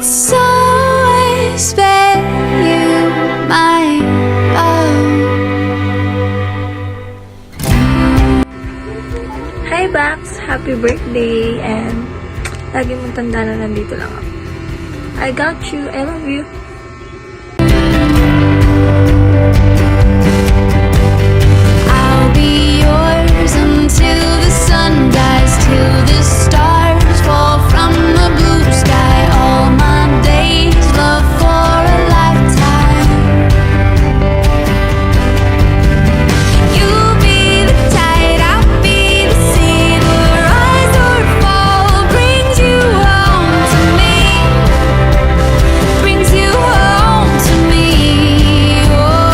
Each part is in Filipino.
It's always been you, my love. Hi Bax! Happy birthday! And lagi mong tanda na nandito lang ako. I got you. I love you. I'll be yours until the sun dies, till the stars fall from the blue sky. All my days, love for a lifetime. You'll be the tide, I'll be the sea. The rise or fall brings you home to me. Brings you home to me. Oh,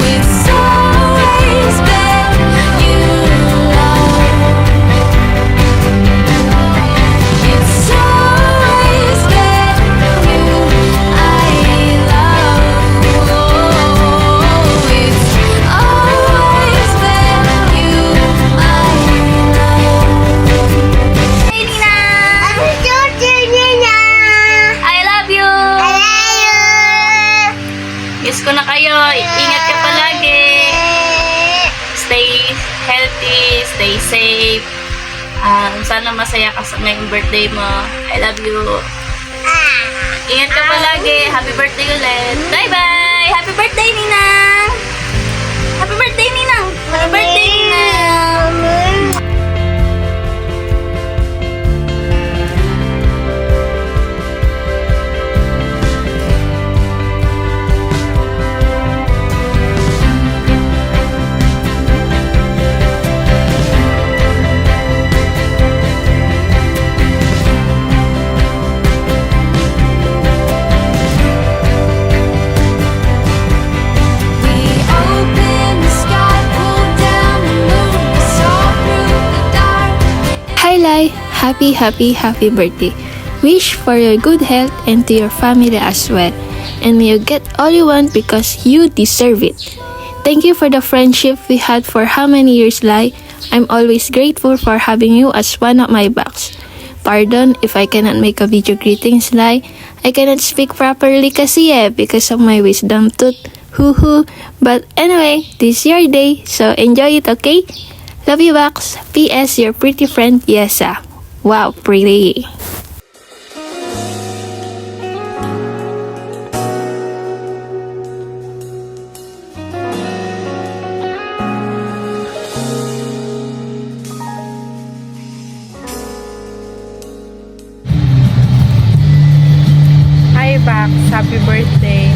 it's always been you, love. It's always been you I love. Oh, it's always been you I love. Hey, Nina! I love you! Miss ko na kayo. Ingat ka palagi. Stay healthy, stay safe. Sana masaya ka sa ngayong birthday mo. I love you. Ingat ka palagi. Happy birthday ulit. Bye-bye! Happy birthday, Ninang! Happy birthday, Ninang! Happy birthday, Ninang! We opened the sky, pulled down the moon, we saw through the dark. Hi Lai! Happy birthday. Wish for your good health and to your family as well. And may you get all you want because you deserve it. Thank you for the friendship we had for how many years, Lai. I'm always grateful for having you as one of my backs. Pardon if I cannot make a video greetings, Lai. I cannot speak properly kasi because of my wisdom tooth. Hoo. But anyway, this is your day, so enjoy it, okay? Love you, Bax. P.S. Your pretty friend, Yesa. Wow, pretty. Hi Bax! Happy birthday!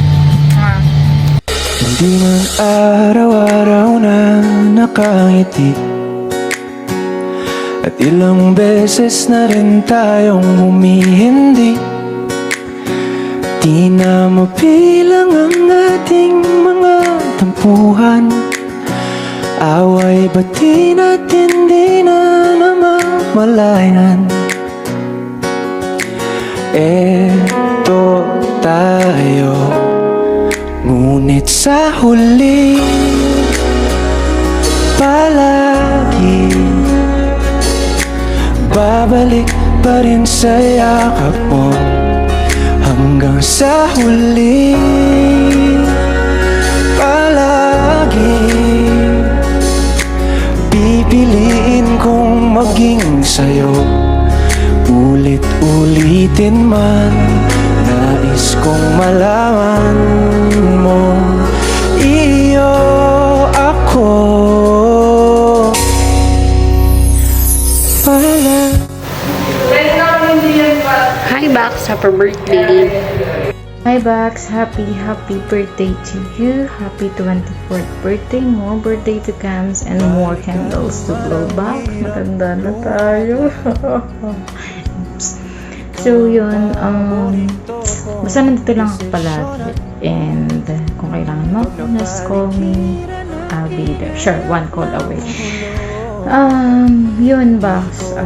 Hindi man araw-araw na nakangiti, at ilang beses na rin tayong humihindi. Di na mabilang ang ating mga tampuhan. Away bati natin di na namamalayan. Eto tayo, ngunit sa huli palagi babalik pa rin sa yakap mo. Hanggang sa huli palagi pipiliin kong maging sa'yo. Ulit-ulitin man, nais kong malaman mo, iyo ako pala. Hi Bax, happy birthday. Hi Bax, happy birthday to you. Happy 24th birthday. More birthday to come and more candles to blow back. Matanda na tayo. So yun, basta nandito lang ako palagi. And kung kailangan mo, just call me. I'll be there. Sure, one call away. Yun Bax,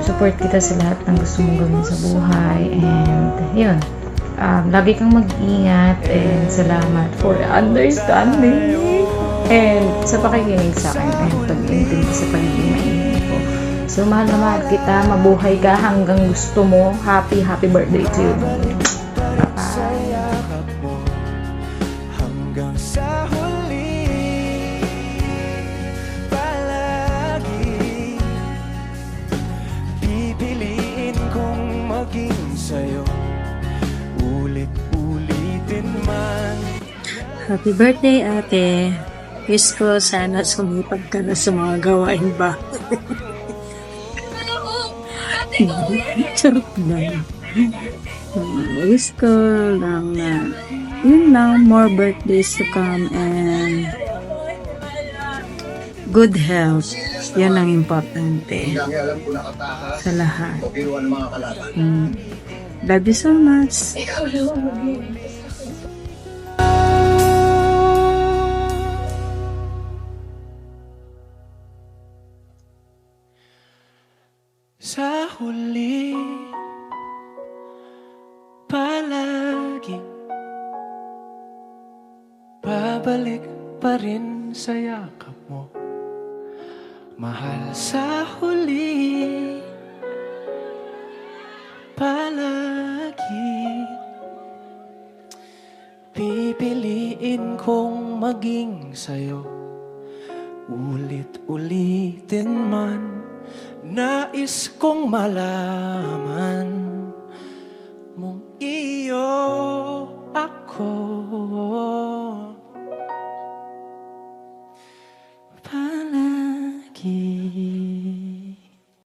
support kita sa lahat ng gusto mong gawin sa buhay. And yun, lagi kang mag-ingat and salamat for understanding and sa pakikinig sa akin and pag-intindi sa pagiging mainit ko. So, mahal na mahal kita. Mabuhay ka hanggang gusto mo. Happy birthday to you. Bye-bye. Yakap mo hanggang sa huli. Palagi pipiliin kong maging sa'yo. Ulit-ulitin man. Happy birthday, ate. Wish ko sana sumipag ka na sa mga gawain ba. Charot lang. Wish ko lang na yun lang, more birthdays to come and good health. Yan ang importante sa lahat. Love you so much. Sa huli, palagi babalik pa rin sa yakap mo. Mahal sa huli, palagi pipiliin kong maging sa'yo. Ulit-ulitin man, nais kong malaman